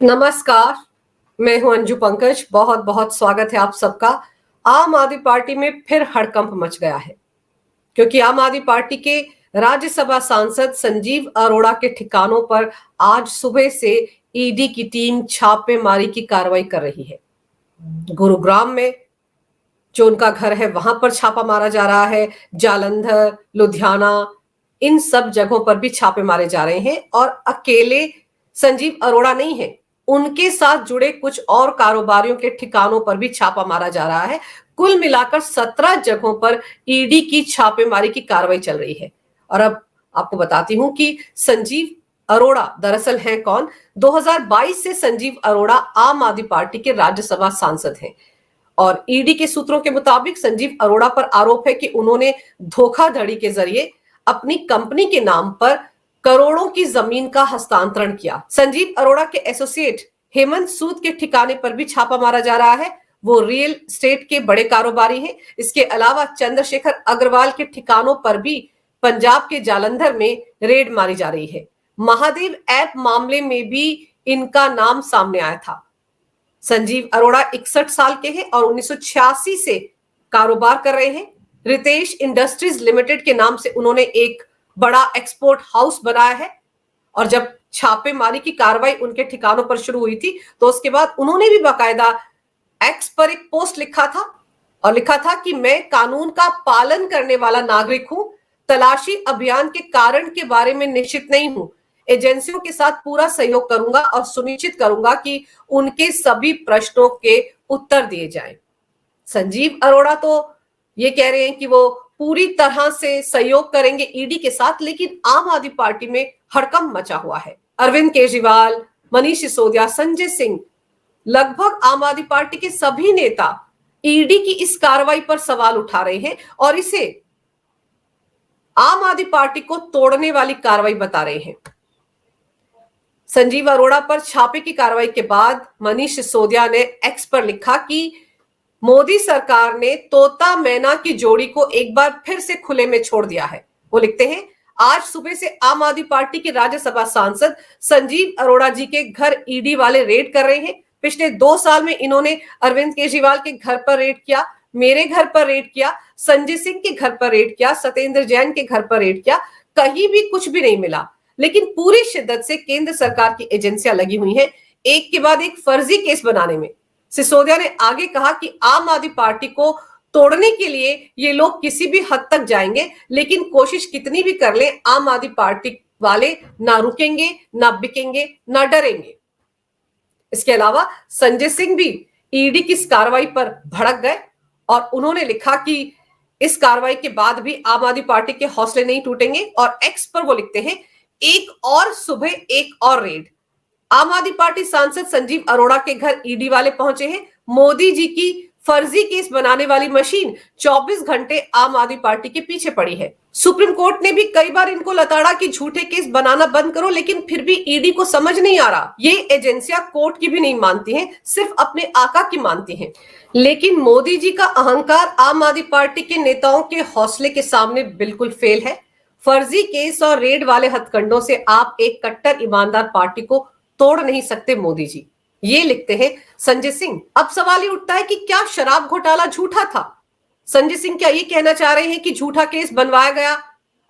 नमस्कार, मैं हूं अंजू पंकज। बहुत बहुत स्वागत है आप सबका। आम आदमी पार्टी में फिर हड़कंप मच गया है क्योंकि आम आदमी पार्टी के राज्यसभा सांसद संजीव अरोड़ा के ठिकानों पर आज सुबह से ईडी की टीम छापेमारी की कार्रवाई कर रही है। गुरुग्राम में जो उनका घर है वहां पर छापा मारा जा रहा है, जालंधर, लुधियाना, इन सब जगहों पर भी छापे मारे जा रहे हैं। और अकेले संजीव अरोड़ा नहीं है, उनके साथ जुड़े कुछ और कारोबारियों के ठिकानों पर भी छापा मारा जा रहा है। कुल मिलाकर 17 जगहों पर ईडी की छापेमारी की कार्रवाई चल रही है। और अब आपको बताती हूं कि संजीव अरोड़ा दरअसल हैं कौन। 2022 से संजीव अरोड़ा आम आदमी पार्टी के राज्यसभा सांसद हैं और ईडी के सूत्रों के मुताबिक संजीव अरोड़ा पर आरोप है कि उन्होंने धोखाधड़ी के जरिए अपनी कंपनी के नाम पर करोड़ों की जमीन का हस्तांतरण किया। संजीव अरोड़ा के एसोसिएट हेमंत सूद के ठिकाने पर भी छापा मारा जा रहा है। वो रियल एस्टेट के बड़े कारोबारी हैं। इसके अलावा चंद्रशेखर अग्रवाल के ठिकानों पर भी पंजाब के जालंधर में रेड मारी जा रही है। महादेव ऐप मामले में भी इनका नाम सामने आया था। संजीव अरोड़ा 61 साल के हैं और 1986 से कारोबार कर रहे हैं। रितेश इंडस्ट्रीज लिमिटेड के नाम से उन्होंने एक बड़ा एक्सपोर्ट हाउस बनाया है। और जब छापेमारी की कार्रवाई उनके ठिकानों पर शुरू हुई थी तो उसके बाद उन्होंने भी बाकायदा एक्स पर एक पोस्ट लिखा था और लिखा था कि मैं कानून का पालन करने वाला नागरिक हूं, तलाशी अभियान के कारण के बारे में निश्चित नहीं हूं, एजेंसियों के साथ पूरा सहयोग करूंगा और सुनिश्चित करूंगा कि उनके सभी प्रश्नों के उत्तर दिए जाएं। संजीव अरोड़ा तो ये कह रहे हैं कि वो पूरी तरह से सहयोग करेंगे ईडी के साथ, लेकिन आम आदमी पार्टी में हड़कंप मचा हुआ है। अरविंद केजरीवाल, मनीष सिसोदिया, संजय सिंह, लगभग आम आदमी पार्टी के सभी नेता ईडी की इस कार्रवाई पर सवाल उठा रहे हैं और इसे आम आदमी पार्टी को तोड़ने वाली कार्रवाई बता रहे हैं। संजीव अरोड़ा पर छापे की कार्रवाई के बाद मनीष सिसोदिया ने एक्स पर लिखा कि मोदी सरकार ने तोता मैना की जोड़ी को एक बार फिर से खुले में छोड़ दिया है। वो लिखते हैं, आज सुबह से आम आदमी पार्टी के राज्यसभा सांसद संजीव अरोड़ा जी के घर ईडी वाले रेड कर रहे हैं। पिछले 2 साल में इन्होंने अरविंद केजरीवाल के घर पर रेड किया, मेरे घर पर रेड किया, संजय सिंह के घर पर रेड किया, सत्येंद्र जैन के घर पर रेड किया। कहीं भी कुछ भी नहीं मिला, लेकिन पूरी शिद्दत से केंद्र सरकार की एजेंसियां लगी हुई हैं एक के बाद एक फर्जी केस बनाने में। सिसोदिया ने आगे कहा कि आम आदमी पार्टी को तोड़ने के लिए ये लोग किसी भी हद तक जाएंगे, लेकिन कोशिश कितनी भी कर लें, आम आदमी पार्टी वाले ना रुकेंगे, ना बिकेंगे, ना डरेंगे। इसके अलावा संजय सिंह भी ईडी की इस कार्रवाई पर भड़क गए और उन्होंने लिखा कि इस कार्रवाई के बाद भी आम आदमी पार्टी के हौसले नहीं टूटेंगे। और एक्स पर वो लिखते हैं, एक और सुबह एक और रेड। आम आदमी पार्टी सांसद संजीव अरोड़ा के घर ईडी वाले पहुंचे हैं। मोदी जी की फर्जी केस बनाने वाली मशीन 24 घंटे आम आदमी पार्टी के पीछे पड़ी है। सुप्रीम कोर्ट ने भी कई बार इनको लताड़ा कि झूठे केस बनाना बंद करो, लेकिन फिर भी ईडी को समझ नहीं आ रहा। ये एजेंसियां कोर्ट की भी नहीं मानती हैं, सिर्फ अपने आका की मानती हैं। लेकिन मोदी जी का अहंकार आम आदमी पार्टी के नेताओं के हौसले के सामने बिल्कुल फेल है। फर्जी केस और रेड वाले हथकंडों से आप एक कट्टर ईमानदार पार्टी को तोड़ नहीं सकते मोदी जी। ये लिखते हैं संजय सिंह। अब सवाल ये उठता है कि क्या शराब घोटाला झूठा था? संजय सिंह क्या ये कहना चाह रहे हैं कि झूठा केस बनवाया गया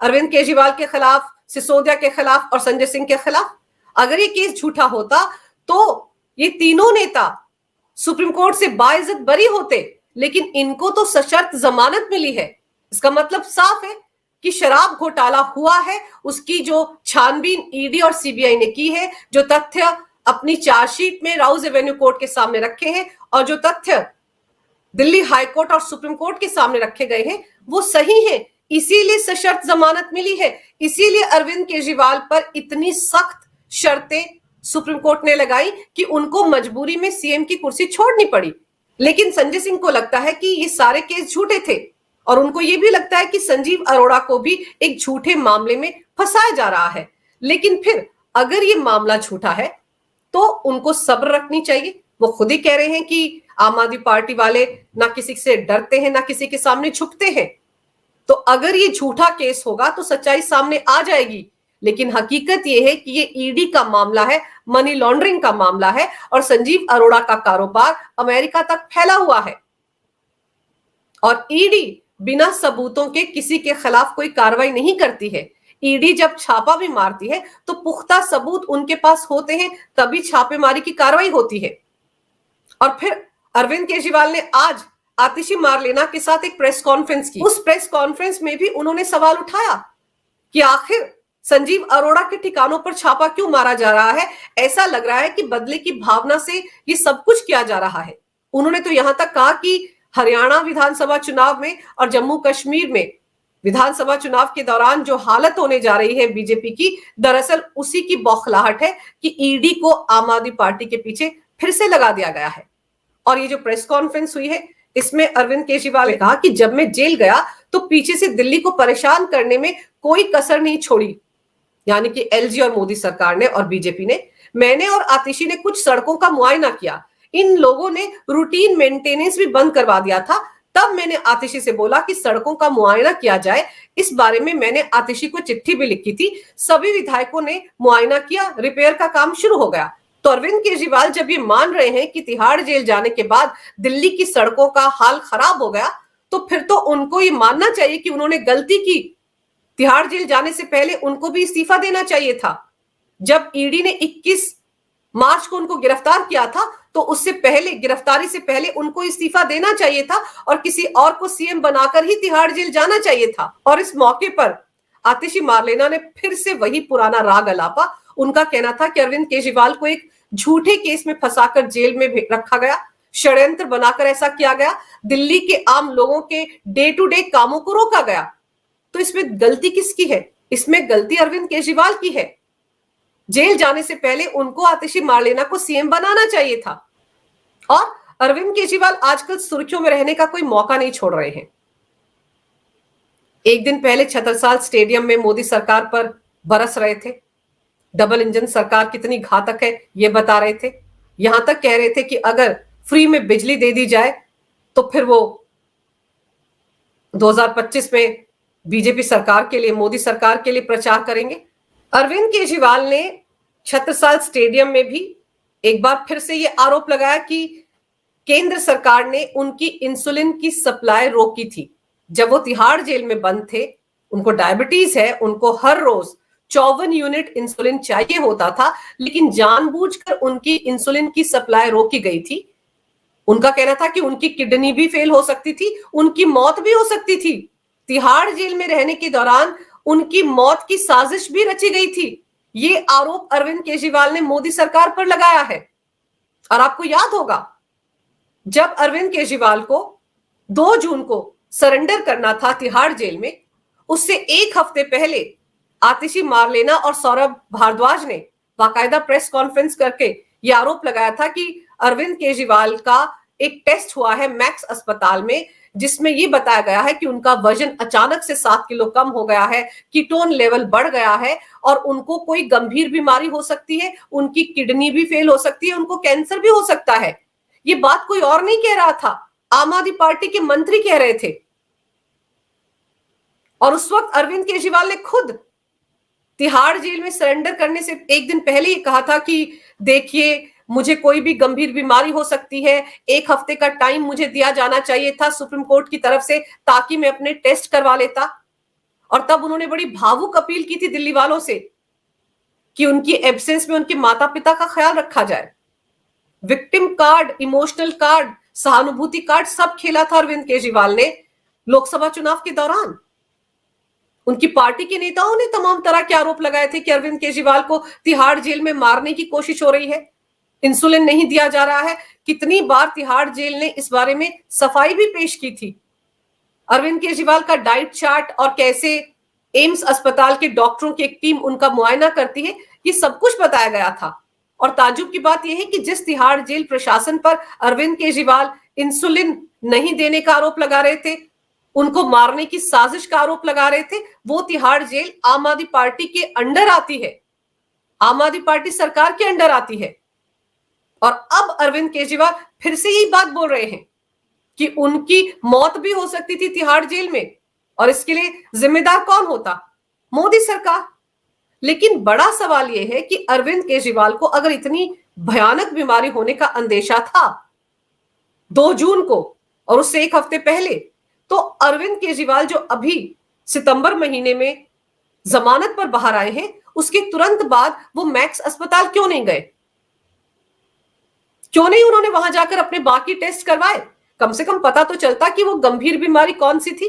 अरविंद केजरीवाल के खिलाफ, सिसोदिया के खिलाफ और संजय सिंह के खिलाफ? अगर ये केस झूठा होता तो ये तीनों नेता सुप्रीम कोर्ट से बाइज्जत बरी होते, लेकिन इनको तो सशर्त जमानत मिली है। इसका मतलब साफ है कि शराब घोटाला हुआ है। उसकी जो छानबीन ईडी और सीबीआई ने की है, जो तथ्य अपनी चार्जशीट में राउज एवेन्यू कोर्ट के सामने रखे हैं और जो तथ्य दिल्ली हाईकोर्ट और सुप्रीम कोर्ट के सामने रखे गए हैं, वो सही है। इसीलिए सशर्त जमानत मिली है, इसीलिए अरविंद केजरीवाल पर इतनी सख्त शर्तें सुप्रीम कोर्ट ने लगाई कि उनको मजबूरी में सीएम की कुर्सी छोड़नी पड़ी। लेकिन संजय सिंह को लगता है कि ये सारे केस झूठे थे और उनको ये भी लगता है कि संजीव अरोड़ा को भी एक झूठे मामले में फंसाया जा रहा है। लेकिन फिर अगर ये मामला झूठा है तो उनको सब्र रखनी चाहिए। वो खुद ही कह रहे हैं कि आम आदमी पार्टी वाले ना किसी से डरते हैं, ना किसी के सामने झुकते हैं। तो अगर ये झूठा केस होगा तो सच्चाई सामने आ जाएगी, लेकिन हकीकत यह है कि ये ईडी का मामला है, मनी लॉन्ड्रिंग का मामला है और संजीव अरोड़ा का कारोबार अमेरिका तक फैला हुआ है। और ईडी बिना सबूतों के किसी के खिलाफ कोई कार्रवाई नहीं करती है। ईडी जब छापा भी मारती है तो पुख्ता सबूत उनके पास होते हैं, तभी छापेमारी की कार्रवाई होती है। और फिर अरविंद केजरीवाल ने आज आतिशी मारलेना के साथ एक प्रेस कॉन्फ्रेंस की। उस प्रेस कॉन्फ्रेंस में भी उन्होंने सवाल उठाया कि आखिर संजीव अरोड़ा के ठिकानों पर छापा क्यों मारा जा रहा है। ऐसा लग रहा है कि बदले की भावना से ये सब कुछ किया जा रहा है। उन्होंने तो यहां तक कहा कि हरियाणा विधानसभा चुनाव में और जम्मू कश्मीर में विधानसभा चुनाव के दौरान जो हालत होने जा रही है बीजेपी की, दरअसल उसी की बौखलाहट है कि ईडी को आम आदमी पार्टी के पीछे फिर से लगा दिया गया है। और ये जो प्रेस कॉन्फ्रेंस हुई है, इसमें अरविंद केजरीवाल ने कहा कि जब मैं जेल गया तो पीछे से दिल्ली को परेशान करने में कोई कसर नहीं छोड़ी, यानी कि एलजी और मोदी सरकार ने और बीजेपी ने। मैंने और आतिशी ने कुछ सड़कों का मुआयना किया, इन लोगों ने रूटीन मेंटेनेंस भी बंद करवा दिया था। तब मैंने आतिशी से बोला कि सड़कों का मुआयना किया जाए। इस बारे में मैंने आतिशी को चिट्ठी भी लिखी थी। सभी विधायकों ने मुआयना किया, रिपेयर का काम शुरू हो गया। तो अरविंद केजरीवाल जब ये मान रहे हैं कि तिहाड़ जेल जाने के बाद दिल्ली की सड़कों का हाल खराब हो गया, तो फिर तो उनको ये मानना चाहिए कि उन्होंने गलती की। तिहाड़ जेल जाने से पहले उनको भी इस्तीफा देना चाहिए था। जब ईडी ने 21 मार्च को उनको गिरफ्तार किया था, तो उससे पहले, गिरफ्तारी से पहले उनको इस्तीफा देना चाहिए था और किसी और को सीएम बनाकर ही तिहाड़ जेल जाना चाहिए था। और इस मौके पर आतिशी मारलेना ने फिर से वही पुराना राग अलापा। उनका कहना था कि अरविंद केजरीवाल को एक झूठे केस में फंसाकर जेल में रखा गया, षड्यंत्र बनाकर ऐसा किया गया, दिल्ली के आम लोगों के डे टू डे कामों को रोका गया। तो इसमें गलती किसकी है? इसमें गलती अरविंद केजरीवाल की है। जेल जाने से पहले उनको आतिशी मारलेना को सीएम बनाना चाहिए था। और अरविंद केजरीवाल आजकल सुर्खियों में रहने का कोई मौका नहीं छोड़ रहे हैं। एक दिन पहले छतरसाल स्टेडियम में मोदी सरकार पर बरस रहे थे, डबल इंजन सरकार कितनी घातक है ये बता रहे थे। यहां तक कह रहे थे कि अगर फ्री में बिजली दे दी जाए तो फिर वो 2025 में बीजेपी सरकार के लिए, मोदी सरकार के लिए प्रचार करेंगे। अरविंद केजरीवाल ने छतरसाल स्टेडियम में भी एक बार फिर से ये आरोप लगाया कि केंद्र सरकार ने उनकी इंसुलिन की सप्लाई रोकी थी। जब वो तिहाड़ जेल में बंद थे, उनको डायबिटीज है, उनको हर रोज 54 यूनिट इंसुलिन चाहिए होता था, लेकिन जानबूझकर उनकी इंसुलिन की सप्लाई रोकी गई थी। उनका कहना था कि उनकी किडनी भी फेल हो सकती थी, उनकी मौत भी हो सकती थी। तिहाड़ जेल में रहने के दौरान उनकी मौत की साजिश भी रची गई थी। ये आरोप अरविंद केजरीवाल ने मोदी सरकार पर लगाया है। और आपको याद होगा, जब अरविंद केजरीवाल को 2 जून को सरेंडर करना था तिहाड़ जेल में, उससे एक हफ्ते पहले आतिशी मारलेना और सौरभ भारद्वाज ने बाकायदा प्रेस कॉन्फ्रेंस करके यह आरोप लगाया था कि अरविंद केजरीवाल का एक टेस्ट हुआ है मैक्स अस्पताल में, जिसमें यह बताया गया है कि उनका वजन अचानक से 7 किलो कम हो गया है, कीटोन लेवल बढ़ गया है और उनको कोई गंभीर बीमारी हो सकती है, उनकी किडनी भी फेल हो सकती है, उनको कैंसर भी हो सकता है। ये बात कोई और नहीं कह रहा था, आम आदमी पार्टी के मंत्री कह रहे थे। और उस वक्त अरविंद केजरीवाल ने खुद तिहाड़ जेल में सरेंडर करने से एक दिन पहले ही कहा था कि देखिए, मुझे कोई भी गंभीर बीमारी हो सकती है, 1 हफ्ते का टाइम मुझे दिया जाना चाहिए था सुप्रीम कोर्ट की तरफ से, ताकि मैं अपने टेस्ट करवा लेता। और तब उन्होंने बड़ी भावुक अपील की थी दिल्ली वालों से कि उनकी एब्सेंस में उनके माता पिता का ख्याल रखा जाए। विक्टिम कार्ड, इमोशनल कार्ड, सहानुभूति कार्ड सब खेला था अरविंद केजरीवाल ने लोकसभा चुनाव के दौरान। उनकी पार्टी के नेताओं ने तमाम तरह के आरोप लगाए थे कि अरविंद केजरीवाल को तिहाड़ जेल में मारने की कोशिश हो रही है, इंसुलिन नहीं दिया जा रहा है। कितनी बार तिहाड़ जेल ने इस बारे में सफाई भी पेश की थी। अरविंद केजरीवाल का डाइट चार्ट और कैसे एम्स अस्पताल के डॉक्टरों की एक टीम उनका मुआयना करती है, ये सब कुछ बताया गया था। और ताज्जुब की बात यह है कि जिस तिहाड़ जेल प्रशासन पर अरविंद केजरीवाल इंसुलिन नहीं देने का आरोप लगा रहे थे, उनको मारने की साजिश का आरोप लगा रहे थे, वो तिहाड़ जेल आम आदमी पार्टी के अंडर आती है, आम आदमी पार्टी सरकार के अंडर आती है। और अब अरविंद केजरीवाल फिर से यही बात बोल रहे हैं कि उनकी मौत भी हो सकती थी तिहाड़ जेल में, और इसके लिए जिम्मेदार कौन होता? मोदी सरकार। लेकिन बड़ा सवाल यह है कि अरविंद केजरीवाल को अगर इतनी भयानक बीमारी होने का अंदेशा था 2 जून को और उससे एक हफ्ते पहले, तो अरविंद केजरीवाल जो अभी सितंबर महीने में जमानत पर बाहर आए हैं, उसके तुरंत बाद वो मैक्स अस्पताल क्यों नहीं गए? क्यों नहीं उन्होंने वहां जाकर अपने बाकी टेस्ट करवाए? कम से कम पता तो चलता कि वो गंभीर बीमारी कौन सी थी,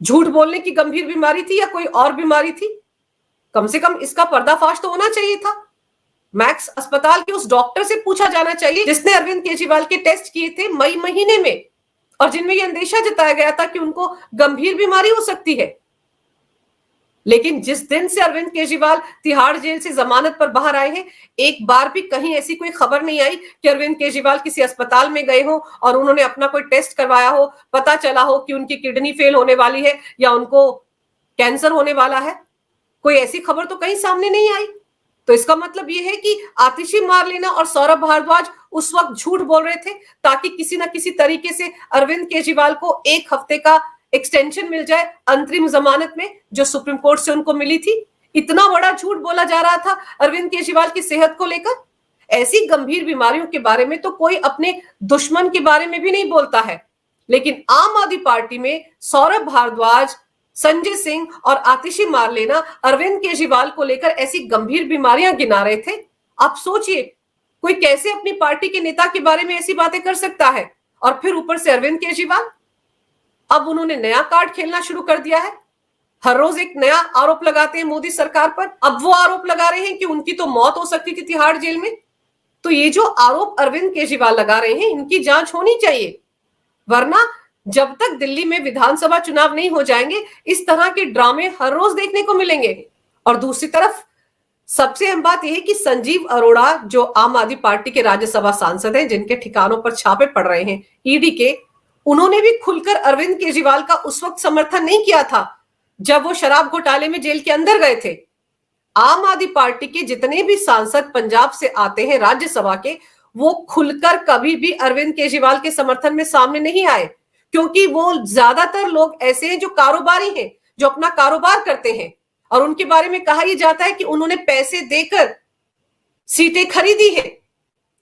झूठ बोलने की गंभीर बीमारी थी या कोई और बीमारी थी। कम से कम इसका पर्दाफाश तो होना चाहिए था। मैक्स अस्पताल के उस डॉक्टर से पूछा जाना चाहिए जिसने अरविंद केजरीवाल के टेस्ट किए थे मई महीने में, और जिनमें यह अंदेशा जताया गया था कि उनको गंभीर बीमारी हो सकती है। लेकिन जिस दिन से अरविंद केजरीवाल तिहाड़ जेल से जमानत पर बाहर आए हैं, एक बार भी कहीं ऐसी कोई खबर नहीं आई कि अरविंद केजरीवाल किसी अस्पताल में गए हो और उन्होंने अपना कोई टेस्ट करवाया हो, पता चला हो कि उनकी किडनी फेल होने वाली है या उनको कैंसर होने वाला है। कोई ऐसी खबर तो कहीं सामने नहीं आई। तो इसका मतलब यह है कि आतिशी मारलेना और सौरभ भारद्वाज उस वक्त झूठ बोल रहे थे ताकि किसी ना किसी तरीके से अरविंद केजरीवाल को एक हफ्ते का एक्सटेंशन मिल जाए अंतरिम जमानत में, जो सुप्रीम कोर्ट से उनको मिली थी। इतना बड़ा झूठ बोला जा रहा था अरविंद केजरीवाल की सेहत को लेकर। ऐसी गंभीर बीमारियों के बारे में तो कोई अपने दुश्मन के बारे में भी नहीं बोलता है, लेकिन आम आदमी पार्टी में सौरभ भारद्वाज, संजय सिंह और आतिशी मारलेना अरविंद केजरीवाल को लेकर ऐसी गंभीर बीमारियां गिना रहे थे। आप सोचिए, कोई कैसे अपनी पार्टी के नेता के बारे में ऐसी बातें कर सकता है? और फिर ऊपर से अरविंद केजरीवाल। अब उन्होंने नया कार्ड खेलना शुरू कर दिया है। हर रोज एक नया आरोप लगाते हैं मोदी सरकार पर। अब वो आरोप लगा रहे हैं कि उनकी तो मौत हो सकती थी तिहाड़ जेल में। तो ये जो आरोप अरविंद केजरीवाल लगा रहे हैं, इनकी जांच होनी चाहिए, वरना जब तक दिल्ली में विधानसभा चुनाव नहीं हो जाएंगे, इस तरह के ड्रामे हर रोज देखने को मिलेंगे। और दूसरी तरफ सबसे अहम बात यह है कि संजीव अरोड़ा, जो आम आदमी पार्टी के राज्यसभा सांसद हैं, जिनके ठिकानों पर छापे पड़ रहे हैं ईडी के, उन्होंने भी खुलकर अरविंद केजरीवाल का उस वक्त समर्थन नहीं किया था जब वो शराब घोटाले में जेल के अंदर गए थे। आम आदमी पार्टी के जितने भी सांसद पंजाब से आते हैं राज्यसभा के, वो खुलकर कभी भी अरविंद केजरीवाल के समर्थन में सामने नहीं आए, क्योंकि वो ज्यादातर लोग ऐसे हैं जो कारोबारी हैं, जो अपना कारोबार करते हैं, और उनके बारे में कहा यह जाता है कि उन्होंने पैसे देकर सीटें खरीदी है।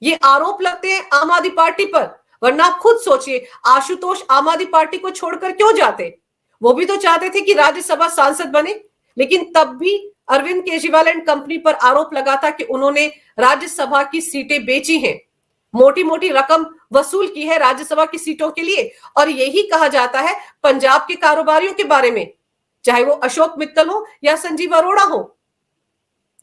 ये आरोप लगते हैं आम आदमी पार्टी पर। वरना आप खुद सोचिए, आशुतोष आम आदमी पार्टी को छोड़कर क्यों जाते? वो भी तो चाहते थे कि राज्यसभा सांसद बने, लेकिन तब भी अरविंद केजरीवाल एंड कंपनी पर आरोप लगा था कि उन्होंने राज्यसभा की सीटें बेची हैं, मोटी मोटी रकम वसूल की है राज्यसभा की सीटों के लिए। और यही कहा जाता है पंजाब के कारोबारियों के बारे में, चाहे वो अशोक मित्तल हो या संजीव अरोड़ा हो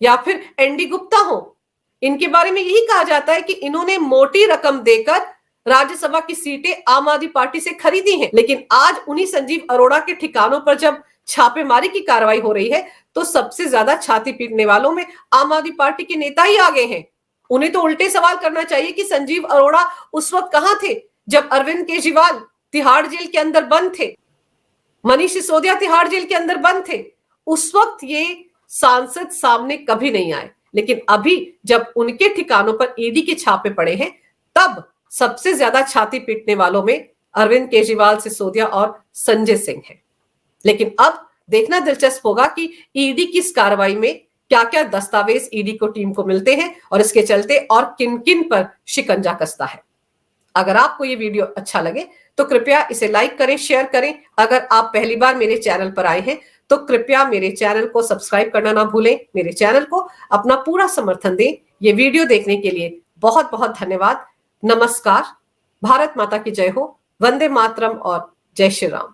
या फिर एनडी गुप्ता हो, इनके बारे में यही कहा जाता है कि इन्होंने मोटी रकम देकर राज्यसभा की सीटें आम आदमी पार्टी से खरीदी हैं। लेकिन आज उन्हीं संजीव अरोड़ा के ठिकानों पर जब छापेमारी की कार्रवाई हो रही है, तो सबसे ज्यादा छाती पीटने वालों में आम आदमी पार्टी के नेता ही आगे हैं। उन्हें तो उल्टे सवाल करना चाहिए कि संजीव अरोड़ा उस वक्त कहां थे जब अरविंद केजरीवाल तिहाड़ जेल के अंदर बंद थे, मनीष सिसोदिया तिहाड़ जेल के अंदर बंद थे। उस वक्त ये सांसद सामने कभी नहीं आए, लेकिन अभी जब उनके ठिकानों पर ईडी के छापे पड़े हैं, तब सबसे ज्यादा छाती पीटने वालों में अरविंद केजरीवाल, सिसोदिया और संजय सिंह है। लेकिन अब देखना दिलचस्प होगा कि ईडी की इस कार्रवाई में क्या क्या दस्तावेज ईडी को टीम को मिलते हैं और इसके चलते और किन किन पर शिकंजा कसता है। अगर आपको ये वीडियो अच्छा लगे तो कृपया इसे लाइक करें, शेयर करें। अगर आप पहली बार मेरे चैनल पर आए हैं तो कृपया मेरे चैनल को सब्सक्राइब करना ना भूलें। मेरे चैनल को अपना पूरा समर्थन दें। ये वीडियो देखने के लिए बहुत बहुत धन्यवाद। नमस्कार। भारत माता की जय हो। वंदे मातरम और जय श्री राम।